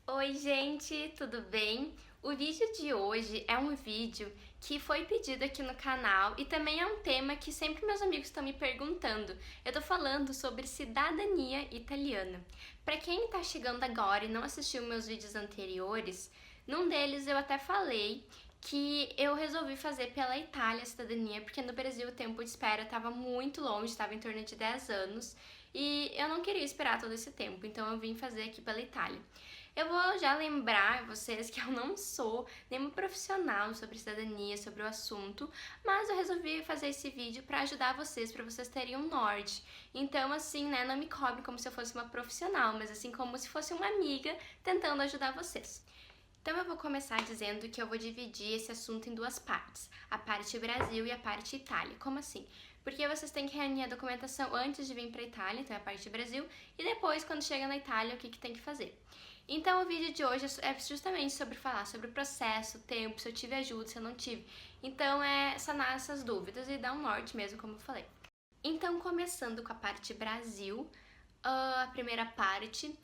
Oi, gente, tudo bem? O vídeo de hoje é um vídeo que foi pedido aqui no canal e também é um tema que sempre meus amigos estão me perguntando. Eu tô falando sobre cidadania italiana. Para quem tá chegando agora e não assistiu meus vídeos anteriores, num deles eu até falei que eu resolvi fazer pela Itália a cidadania, porque no Brasil o tempo de espera estava muito longe, estava em torno de 10 anos, e eu não queria esperar todo esse tempo, então eu vim fazer aqui pela Itália. Eu vou já lembrar vocês que eu não sou nenhuma profissional sobre cidadania, sobre o assunto, mas eu resolvi fazer esse vídeo para ajudar vocês, para vocês terem um norte. Então, assim, né, não me cobre como se eu fosse uma profissional, mas assim como se fosse uma amiga tentando ajudar vocês. Então eu vou começar dizendo que eu vou dividir esse assunto em duas partes, a parte Brasil e a parte Itália. Como assim? Porque vocês têm que reunir a documentação antes de vir para a Itália, então é a parte Brasil, e depois, quando chega na Itália, o que tem que fazer. Então o vídeo de hoje é justamente sobre falar sobre o processo, o tempo, se eu tive ajuda, se eu não tive. Então é sanar essas dúvidas e dar um norte mesmo, como eu falei. Então, começando com a parte Brasil, a primeira parte,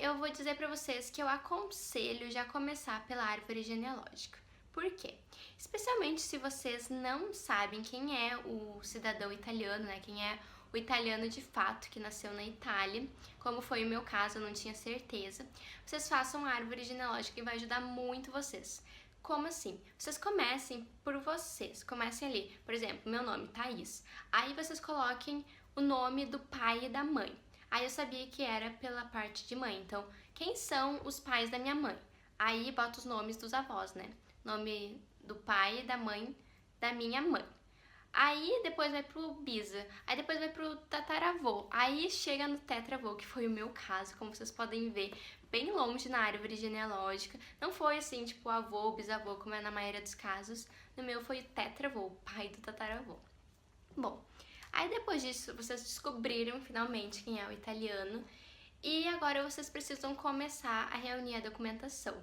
eu vou dizer para vocês que eu aconselho já começar pela árvore genealógica. Por quê? Especialmente se vocês não sabem quem é o cidadão italiano, né? Quem é o italiano de fato que nasceu na Itália, como foi o meu caso, eu não tinha certeza. Vocês façam a árvore genealógica e vai ajudar muito vocês. Como assim? Vocês comecem por vocês, comecem ali, por exemplo, meu nome, Thaís. Aí vocês coloquem o nome do pai e da mãe. Aí eu sabia que era pela parte de mãe. Então, quem são os pais da minha mãe? Aí bota os nomes dos avós, né? Nome do pai e da mãe da minha mãe. Aí depois vai pro bisa, aí depois vai pro tataravô, aí chega no tetravô, que foi o meu caso, como vocês podem ver, bem longe na árvore genealógica. Não foi assim, tipo, avô, bisavô, como é na maioria dos casos. No meu foi o tetravô, o pai do tataravô. Bom, aí depois disso vocês descobriram finalmente quem é o italiano e agora vocês precisam começar a reunir a documentação.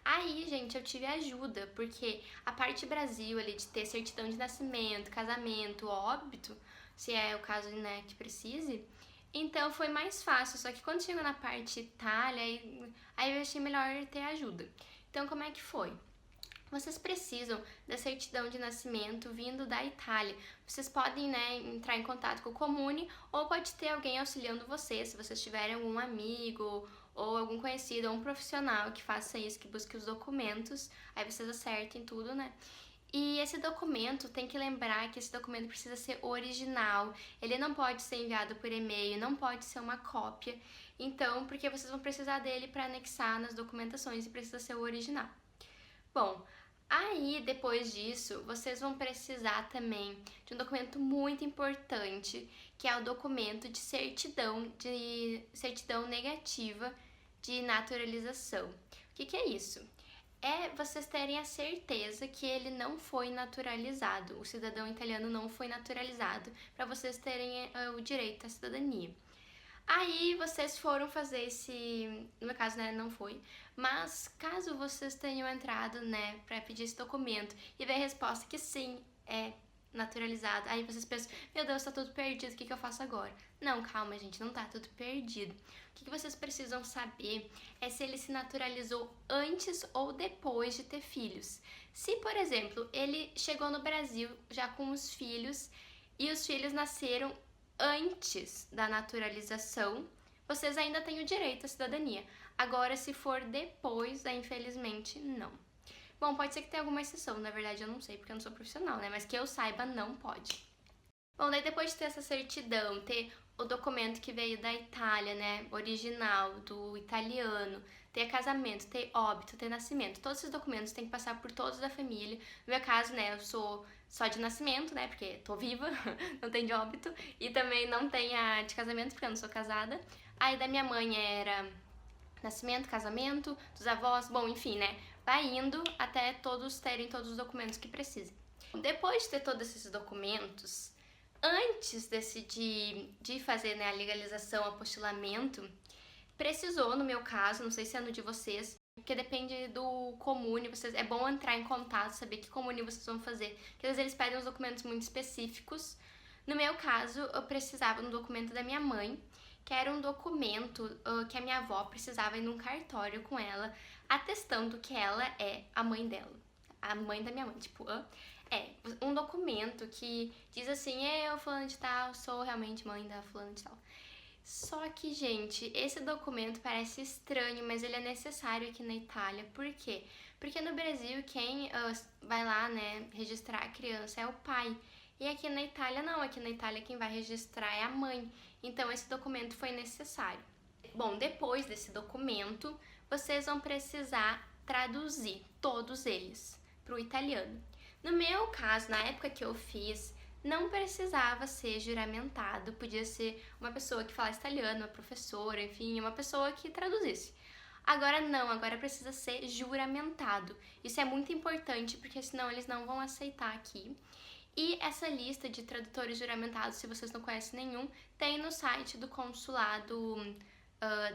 Aí, gente, eu tive ajuda, porque a parte Brasil ali de ter certidão de nascimento, casamento, óbito, se é o caso, né, que precise, então foi mais fácil, só que quando chegou na parte Itália, aí eu achei melhor ter ajuda. Então, como é que foi? Vocês precisam da certidão de nascimento vindo da Itália. Vocês podem, né, entrar em contato com o Comune ou pode ter alguém auxiliando vocês, se vocês tiverem algum amigo ou algum conhecido ou um profissional que faça isso, que busque os documentos, aí vocês acertem tudo, né? E esse documento, tem que lembrar que esse documento precisa ser original, ele não pode ser enviado por e-mail, não pode ser uma cópia, então, porque vocês vão precisar dele para anexar nas documentações e precisa ser o original. Bom, aí depois disso, vocês vão precisar também de um documento muito importante, que é o documento de certidão negativa de naturalização. O que é isso? É vocês terem a certeza que ele não foi naturalizado, o cidadão italiano não foi naturalizado, para vocês terem o direito à cidadania. Aí vocês foram fazer esse, no meu caso, né, não foi, mas caso vocês tenham entrado, né, pra pedir esse documento e ver a resposta que sim, é naturalizado, aí vocês pensam, meu Deus, tá tudo perdido, o que eu faço agora? Não, calma, gente, não tá tudo perdido. O que vocês precisam saber é se ele se naturalizou antes ou depois de ter filhos. Se, por exemplo, ele chegou no Brasil já com os filhos e os filhos nasceram antes da naturalização, vocês ainda têm o direito à cidadania. Agora, se for depois, infelizmente, não. Bom, pode ser que tenha alguma exceção, na verdade eu não sei, porque eu não sou profissional, né? Mas que eu saiba, não pode. Bom, daí depois de ter essa certidão, ter o documento que veio da Itália, né, original, do italiano, ter casamento, ter óbito, ter nascimento, todos esses documentos têm que passar por todos da família. No meu caso, né, eu sou só de nascimento, né, porque tô viva, não tem de óbito, e também não tem a de casamento, porque eu não sou casada. Aí da minha mãe era nascimento, casamento, dos avós, bom, enfim, né, vai indo até todos terem todos os documentos que precisem. Depois de ter todos esses documentos, antes de fazer, né, a legalização, o apostilamento, precisou, no meu caso, não sei se é no de vocês, porque depende do comune, vocês, é bom entrar em contato, saber que comune vocês vão fazer, porque às vezes eles pedem uns documentos muito específicos. No meu caso, eu precisava de um documento da minha mãe, que era um documento que a minha avó precisava ir num cartório com ela, atestando que ela é a mãe dela. A mãe da minha mãe, tipo, é um documento que diz assim, eu, fulano de tal, sou realmente mãe da fulano de tal. Só que, gente, esse documento parece estranho, mas ele é necessário aqui na Itália. Por quê? Porque no Brasil, quem vai lá, né, registrar a criança é o pai. E aqui na Itália, não. Aqui na Itália, quem vai registrar é a mãe. Então, esse documento foi necessário. Bom, depois desse documento, vocês vão precisar traduzir todos eles para o italiano. No meu caso, na época que eu fiz, não precisava ser juramentado, podia ser uma pessoa que falasse italiano, uma professora, enfim, uma pessoa que traduzisse. Agora não, agora precisa ser juramentado. Isso é muito importante, porque senão eles não vão aceitar aqui. E essa lista de tradutores juramentados, se vocês não conhecem nenhum, tem no site do consulado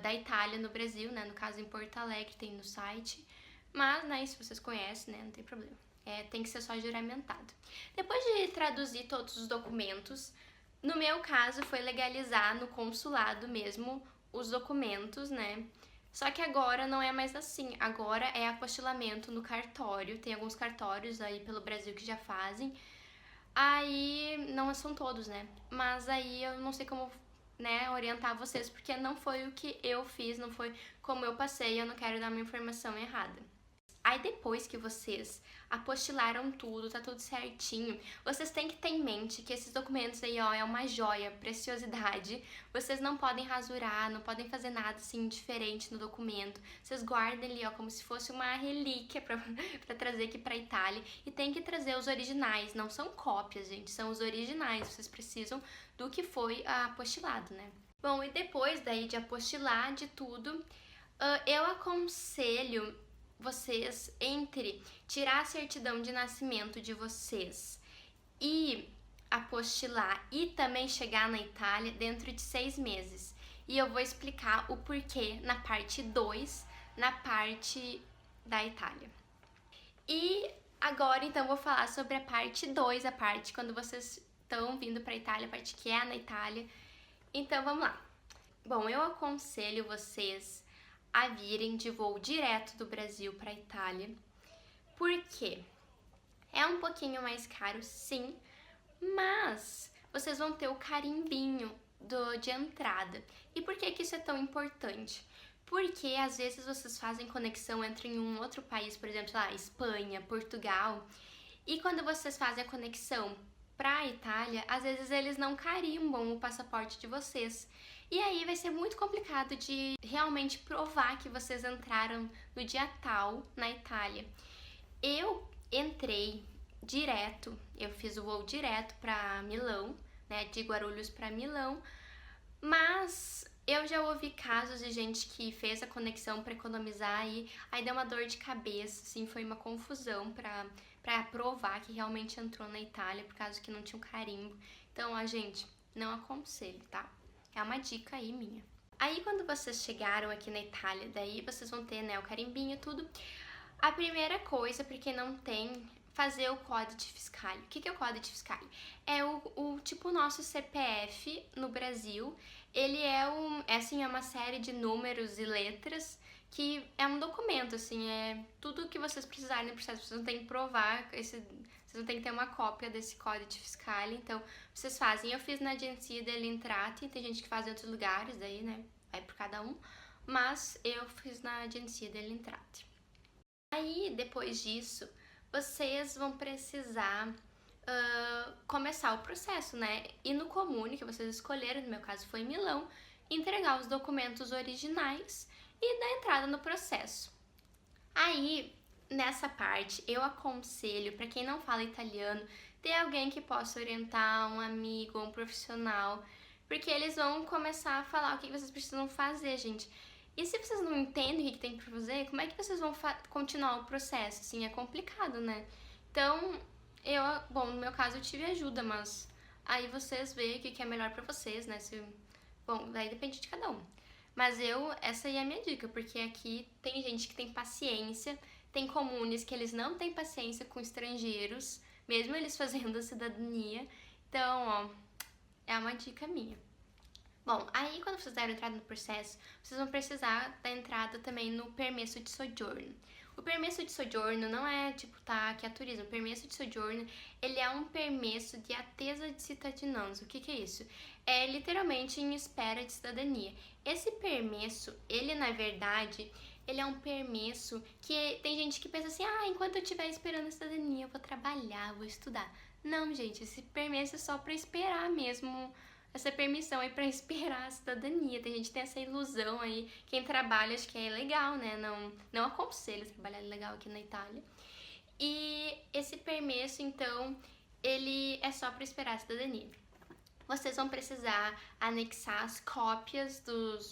da Itália no Brasil, né? No caso em Porto Alegre tem no site. Mas, né, se vocês conhecem, né, não tem problema. Tem que ser só juramentado. Depois de traduzir todos os documentos, no meu caso foi legalizar no consulado mesmo os documentos, né? Só que agora não é mais assim, agora é apostilamento no cartório, tem alguns cartórios aí pelo Brasil que já fazem, aí não são todos, né? Mas aí eu não sei como, né, orientar vocês, porque não foi o que eu fiz, não foi como eu passei, eu não quero dar uma informação errada. Aí depois que vocês apostilaram tudo, tá tudo certinho, vocês têm que ter em mente que esses documentos aí, ó, é uma joia, preciosidade. Vocês não podem rasurar, não podem fazer nada assim diferente no documento. Vocês guardem ali, ó, como se fosse uma relíquia pra trazer aqui pra Itália. E tem que trazer os originais, não são cópias, gente, são os originais. Vocês precisam do que foi apostilado, né? Bom, e depois daí de apostilar de tudo, eu aconselho vocês entre tirar a certidão de nascimento de vocês e apostilar e também chegar na Itália dentro de 6 meses. E eu vou explicar o porquê na parte 2, na parte da Itália. E agora então vou falar sobre a parte 2, a parte quando vocês estão vindo para a Itália, a parte que é na Itália. Então vamos lá. Bom, eu aconselho vocês a virem de voo direto do Brasil para a Itália. Por quê? É um pouquinho mais caro, sim, mas vocês vão ter o carimbinho de entrada. E por que isso é tão importante? Porque às vezes vocês fazem conexão entre um outro país, por exemplo, lá, Espanha, Portugal, e quando vocês fazem a conexão para a Itália, às vezes eles não carimbam o passaporte de vocês. E aí vai ser muito complicado de realmente provar que vocês entraram no dia tal na Itália. Eu entrei direto, eu fiz o voo direto para Milão, né, de Guarulhos para Milão, mas eu já ouvi casos de gente que fez a conexão para economizar e aí deu uma dor de cabeça, assim, foi uma confusão para provar que realmente entrou na Itália por causa que não tinha um carimbo. Então, ó, gente, não aconselho, tá? É uma dica aí minha. Aí quando vocês chegaram aqui na Itália, daí vocês vão ter, né, o carimbinho e tudo. A primeira coisa, pra quem não tem, fazer o Codice Fiscale. O que é o Codice Fiscale? É o tipo nosso CPF no Brasil. Ele é assim, é uma série de números e letras que é um documento, assim, é tudo que vocês precisarem no processo. Vocês não tem que provar vocês não tem que ter uma cópia desse Codice Fiscale, então vocês fazem. Eu fiz na Agenzia dell'Entrate, tem gente que faz em outros lugares, daí, né, vai por cada um, mas eu fiz na Agenzia dell'Entrate. Aí, depois disso, vocês vão precisar começar o processo, né, e no Comune, que vocês escolheram, no meu caso foi Milão, entregar os documentos originais e dar entrada no processo. Aí, nessa parte, eu aconselho, para quem não fala italiano, ter alguém que possa orientar, um amigo, um profissional, porque eles vão começar a falar o que vocês precisam fazer, gente. E se vocês não entendem o que tem pra fazer, como é que vocês vão continuar o processo? Assim, é complicado, né? Então, bom, no meu caso eu tive ajuda, mas aí vocês veem o que é melhor pra vocês, né? Bom, daí depende de cada um. Mas essa aí é a minha dica, porque aqui tem gente que tem paciência, tem comunes que eles não têm paciência com estrangeiros, mesmo eles fazendo a cidadania. Então, ó, é uma dica minha. Bom, aí quando vocês deram entrada no processo, vocês vão precisar da entrada também no permesso de sojourno. O permesso de sojourno não é tipo, tá, que é turismo. O permesso de sojourno, ele é um permesso de attesa de cittadinanza. O que que é isso? É literalmente em espera de cidadania. Esse permesso, ele na verdade, ele é um permesso que tem gente que pensa assim, enquanto eu estiver esperando a cidadania, eu vou trabalhar, vou estudar. Não, gente, esse permesso é só pra esperar mesmo, essa permissão aí pra esperar a cidadania. Tem gente que tem essa ilusão aí, quem trabalha acho que é ilegal, né? Não aconselho trabalhar ilegal aqui na Itália. E esse permesso, então, ele é só pra esperar a cidadania. Vocês vão precisar anexar as cópias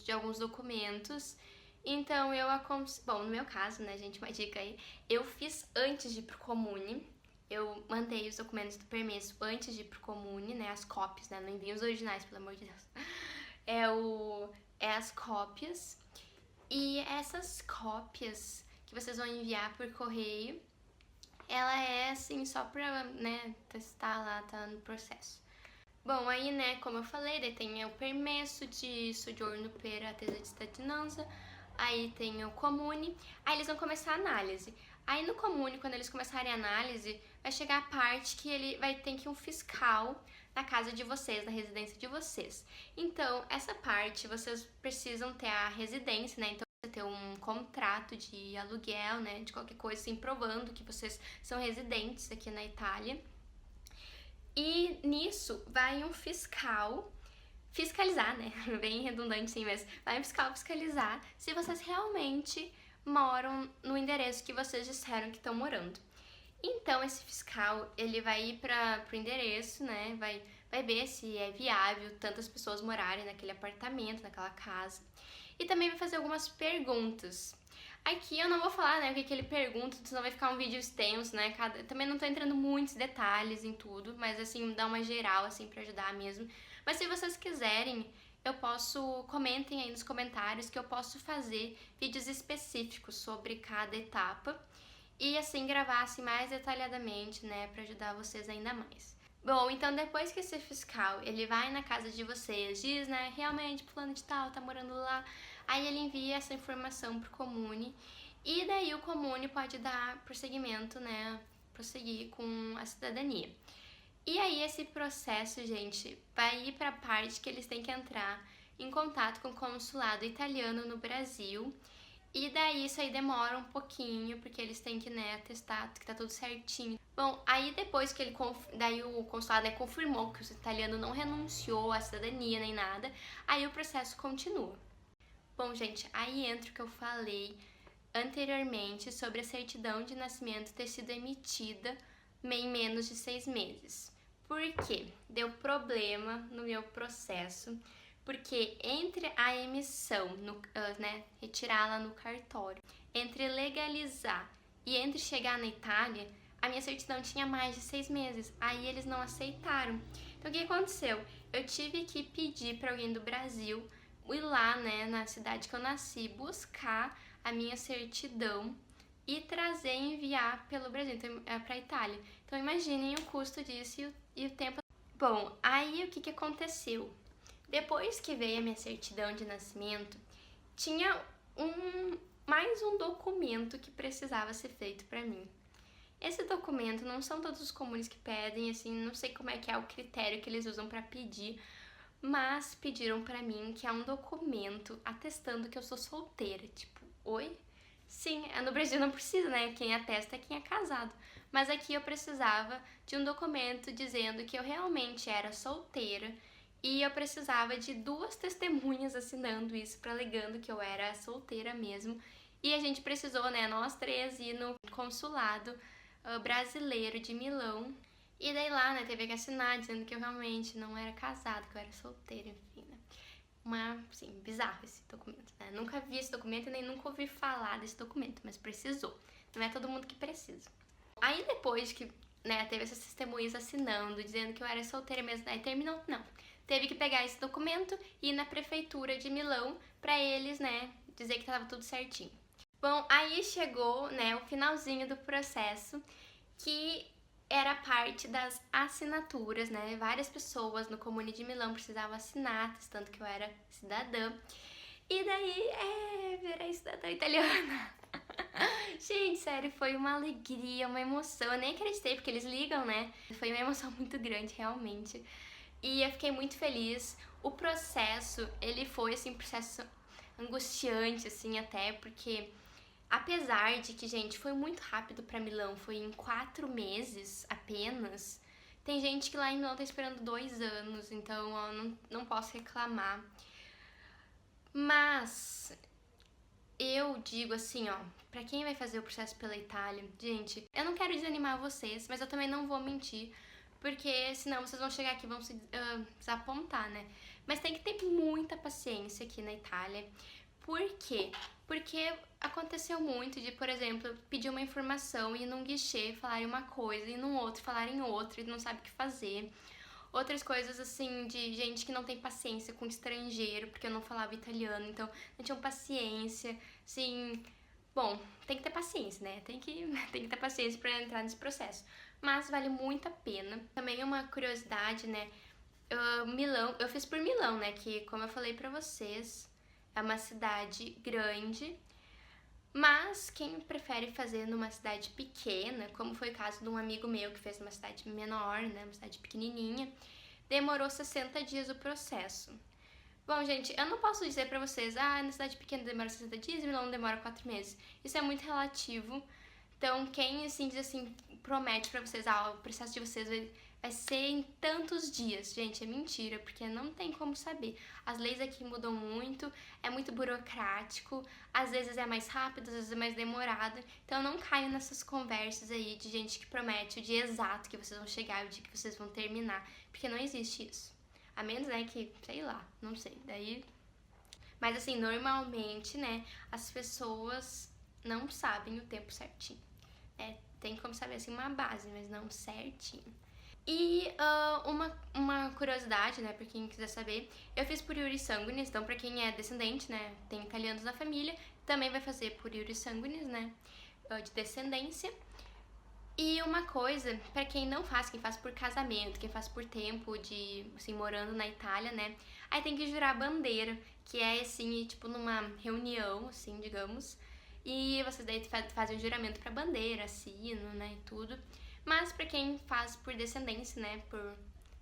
de alguns documentos. Então, bom, no meu caso, né, gente, uma dica aí, eu fiz antes de ir pro Comune. Eu mandei os documentos do permesso antes de ir pro Comune, né, as cópias, né, não enviem os originais, pelo amor de Deus. É as cópias. E essas cópias que vocês vão enviar por correio, ela é, assim, só pra, né, testar lá, tá no processo. Bom, aí, né, como eu falei, daí tem o permesso de soggiorno per attesa di cittadinanza, aí tem o Comune, aí eles vão começar a análise. Aí no Comune, quando eles começarem a análise, vai chegar a parte que ele vai ter que ir um fiscal na casa de vocês, na residência de vocês. Então, essa parte, vocês precisam ter a residência, né, então você ter um contrato de aluguel, né, de qualquer coisa, assim, provando que vocês são residentes aqui na Itália. E nisso vai um fiscal fiscalizar, né? Bem redundante sim, mas vai um fiscal fiscalizar se vocês realmente moram no endereço que vocês disseram que estão morando. Então esse fiscal, ele vai ir pro endereço, né? Vai ver se é viável tantas pessoas morarem naquele apartamento, naquela casa. E também vai fazer algumas perguntas. Aqui eu não vou falar, né, o que ele pergunta, senão vai ficar um vídeo extenso, né, também não tô entrando muitos detalhes em tudo, mas assim, dá uma geral, assim, pra ajudar mesmo. Mas se vocês quiserem, comentem aí nos comentários que eu posso fazer vídeos específicos sobre cada etapa e assim, gravar assim mais detalhadamente, né, pra ajudar vocês ainda mais. Bom, então depois que esse fiscal, ele vai na casa de vocês, diz, né, realmente fulano de tal tá morando lá, aí ele envia essa informação pro Comune e daí o Comune pode dar prosseguimento, né, prosseguir com a cidadania. E aí esse processo, gente, vai ir pra parte que eles têm que entrar em contato com o consulado italiano no Brasil. E daí isso aí demora um pouquinho, porque eles têm que, né, atestar que tá tudo certinho. Bom, aí depois que daí o consulado, né, confirmou que o italiano não renunciou à cidadania nem nada, aí o processo continua. Bom, gente, aí entra o que eu falei anteriormente sobre a certidão de nascimento ter sido emitida em menos de 6 meses. Por quê? Deu problema no meu processo, porque entre a emissão, né, retirá-la no cartório, entre legalizar e entre chegar na Itália, a minha certidão tinha mais de 6 meses, aí eles não aceitaram. Então o que aconteceu? Eu tive que pedir para alguém do Brasil ir lá, né, na cidade que eu nasci, buscar a minha certidão e trazer e enviar pelo Brasil, então, para a Itália. Então imaginem o custo disso e o tempo. Bom, aí o que aconteceu? Depois que veio a minha certidão de nascimento, tinha mais um documento que precisava ser feito para mim. Esse documento não são todos os comunes que pedem, assim, não sei como é que é o critério que eles usam para pedir, mas pediram para mim que é um documento atestando que eu sou solteira. Tipo, oi? Sim, no Brasil não precisa, né? Quem atesta é quem é casado. Mas aqui eu precisava de um documento dizendo que eu realmente era solteira e eu precisava de 2 testemunhas assinando isso, alegando que eu era solteira mesmo. E a gente precisou, né, nós 3 ir no consulado brasileiro de Milão. E daí lá, né, teve que assinar dizendo que eu realmente não era casada, que eu era solteira, enfim, né. Assim, bizarro esse documento, né? Nunca vi esse documento e nem nunca ouvi falar desse documento, mas precisou. Não é todo mundo que precisa. Aí depois que, né, teve essas testemunhas assinando, dizendo que eu era solteira mesmo, aí terminou, não. Teve que pegar esse documento e ir na prefeitura de Milão pra eles, né, dizer que tava tudo certinho. Bom, aí chegou, né, o finalzinho do processo, que era parte das assinaturas, né? Várias pessoas no Comune de Milão precisavam assinar, tanto que eu era cidadã. E daí, virei cidadã italiana. Gente, sério, foi uma alegria, uma emoção. Eu nem acreditei, porque eles ligam, né? Foi uma emoção muito grande, realmente. E eu fiquei muito feliz. O processo, ele foi, assim, um processo angustiante, assim, até, porque apesar de que, gente, foi muito rápido pra Milão, foi em 4 meses apenas. Tem gente que lá em Milão tá esperando 2 anos, então ó, não posso reclamar. Mas eu digo assim, ó, pra quem vai fazer o processo pela Itália, gente, eu não quero desanimar vocês, mas eu também não vou mentir, porque senão vocês vão chegar aqui e vão se desapontar, né? Mas tem que ter muita paciência aqui na Itália. Por quê? Porque aconteceu muito de, por exemplo, pedir uma informação e num guichê falarem uma coisa e num outro falarem outra e não sabe o que fazer. Outras coisas, assim, de gente que não tem paciência com estrangeiro, porque eu não falava italiano, então não tinham paciência, assim... Bom, tem que ter paciência, né? Tem que ter paciência pra entrar nesse processo. Mas vale muito a pena. Também uma curiosidade, né? Milão, eu fiz por Milão, né? Que, como eu falei pra vocês, é uma cidade grande, mas quem prefere fazer numa cidade pequena, como foi o caso de um amigo meu que fez numa cidade menor, né, uma cidade pequenininha, demorou 60 dias o processo. Bom, gente, eu não posso dizer pra vocês, na cidade pequena demora 60 dias e Milão demora 4 meses. Isso é muito relativo. Então, quem, assim, diz assim, promete pra vocês, o processo de vocês vai ser em tantos dias. Gente, é mentira, porque não tem como saber. As leis aqui mudam muito, é muito burocrático, às vezes é mais rápido, às vezes é mais demorado. Então, não caio nessas conversas aí de gente que promete o dia exato que vocês vão chegar, o dia que vocês vão terminar, porque não existe isso. A menos, né, que, sei lá, não sei, daí... Mas, assim, normalmente, né, as pessoas não sabem o tempo certinho. Tem como saber, assim, uma base, mas não certinho. E uma curiosidade, né, pra quem quiser saber, eu fiz por Iuris Sanguinis, então pra quem é descendente, né, tem italianos na família, também vai fazer por Iuris Sanguinis, né, de descendência. E uma coisa, pra quem não faz, quem faz por casamento, quem faz por tempo de, assim, morando na Itália, né, aí tem que jurar bandeira, que é, assim, tipo, numa reunião, assim, digamos, e vocês daí fazem o juramento pra bandeira, sino, né, e tudo. Mas pra quem faz por descendência, né,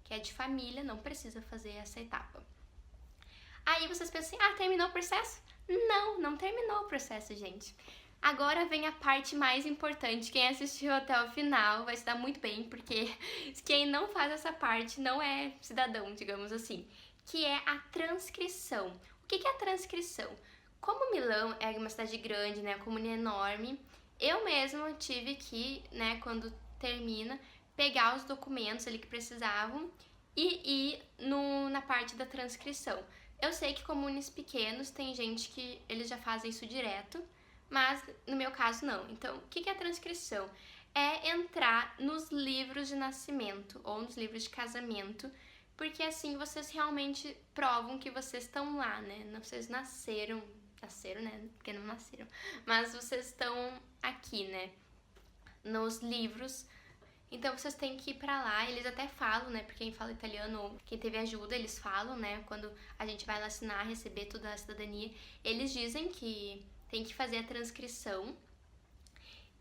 que é de família, não precisa fazer essa etapa. Aí vocês pensam assim, terminou o processo? Não, não terminou o processo, gente. Agora vem a parte mais importante. Quem assistiu até o final vai se dar muito bem, porque quem não faz essa parte não é cidadão, digamos assim, que é a transcrição. O que é a transcrição? Como Milão é uma cidade grande, né, a comuna é enorme, eu mesma tive que, né, quando termina, pegar os documentos ali que precisavam e ir na parte da transcrição. Eu sei que comunes pequenos tem gente que eles já fazem isso direto, mas no meu caso não. Então, o que é a transcrição? É entrar nos livros de nascimento ou nos livros de casamento, porque assim vocês realmente provam que vocês estão lá, né? Vocês nasceram, né? Porque não nasceram, mas vocês estão aqui, né? Nos livros. Então vocês têm que ir pra lá, eles até falam, né, pra quem fala italiano ou quem teve ajuda, eles falam, né, quando a gente vai lá assinar, receber toda a cidadania, eles dizem que tem que fazer a transcrição,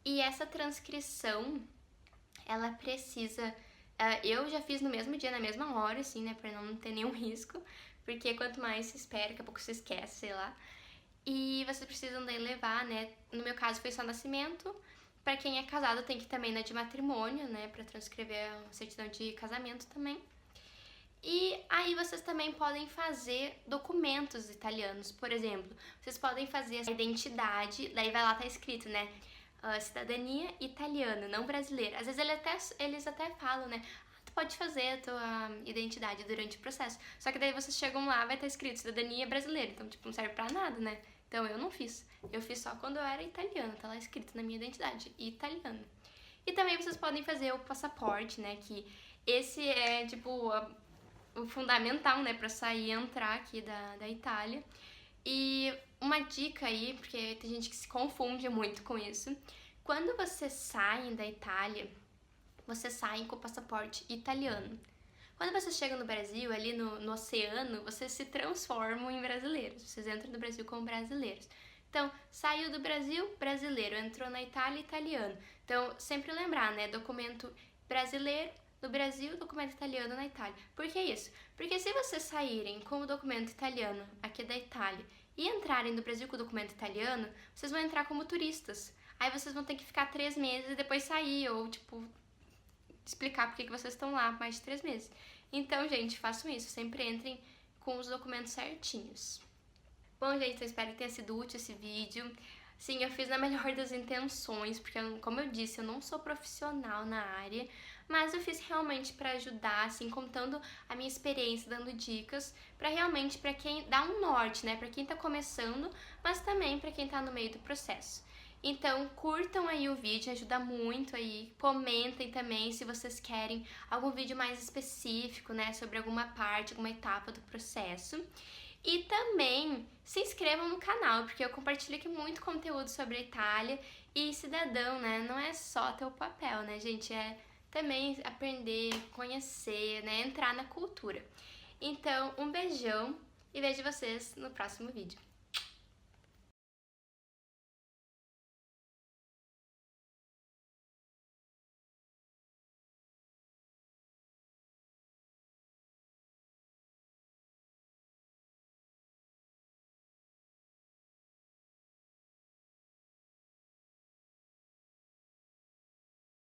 e essa transcrição, ela precisa, eu já fiz no mesmo dia, na mesma hora, assim, né, pra não ter nenhum risco, porque quanto mais se espera, daqui a pouco se esquece, sei lá, e vocês precisam daí levar, né, no meu caso foi só nascimento. Pra quem é casado tem que ir também na de matrimônio, né, pra transcrever a certidão de casamento também. E aí vocês também podem fazer documentos italianos, por exemplo, vocês podem fazer a identidade, daí vai lá, tá escrito, né, cidadania italiana, não brasileira. Às vezes eles até falam, né, tu pode fazer a tua identidade durante o processo, só que daí vocês chegam lá, vai estar escrito cidadania brasileira, então tipo, não serve pra nada, né. Então eu não fiz. Eu fiz só quando eu era italiana, tá lá escrito na minha identidade, italiana. E também vocês podem fazer o passaporte, né, que esse é, tipo, o fundamental, né, pra sair e entrar aqui da Itália. E uma dica aí, porque tem gente que se confunde muito com isso, quando vocês saem da Itália, vocês saem com o passaporte italiano. Quando vocês chegam no Brasil, ali no oceano, vocês se transformam em brasileiros. Vocês entram no Brasil como brasileiros. Então, saiu do Brasil, brasileiro. Entrou na Itália, italiano. Então, sempre lembrar, né? Documento brasileiro no Brasil, documento italiano na Itália. Por que isso? Porque se vocês saírem com o documento italiano aqui da Itália e entrarem no Brasil com o documento italiano, vocês vão entrar como turistas. Aí vocês vão ter que ficar 3 meses e depois sair, ou explicar por que vocês estão lá mais de 3 meses. Então, gente, façam isso, sempre entrem com os documentos certinhos. Bom, gente, eu espero que tenha sido útil esse vídeo. Sim, eu fiz na melhor das intenções, porque, como eu disse, eu não sou profissional na área, mas eu fiz realmente para ajudar, assim, contando a minha experiência, dando dicas, para realmente, para quem dá um norte, né, para quem tá começando, mas também para quem tá no meio do processo. Então, curtam aí o vídeo, ajuda muito aí. Comentem também se vocês querem algum vídeo mais específico, né, sobre alguma parte, alguma etapa do processo. E também se inscrevam no canal, porque eu compartilho aqui muito conteúdo sobre a Itália. E cidadão, né, não é só ter o papel, né, gente? É também aprender, conhecer, né, entrar na cultura. Então, um beijão e vejo vocês no próximo vídeo.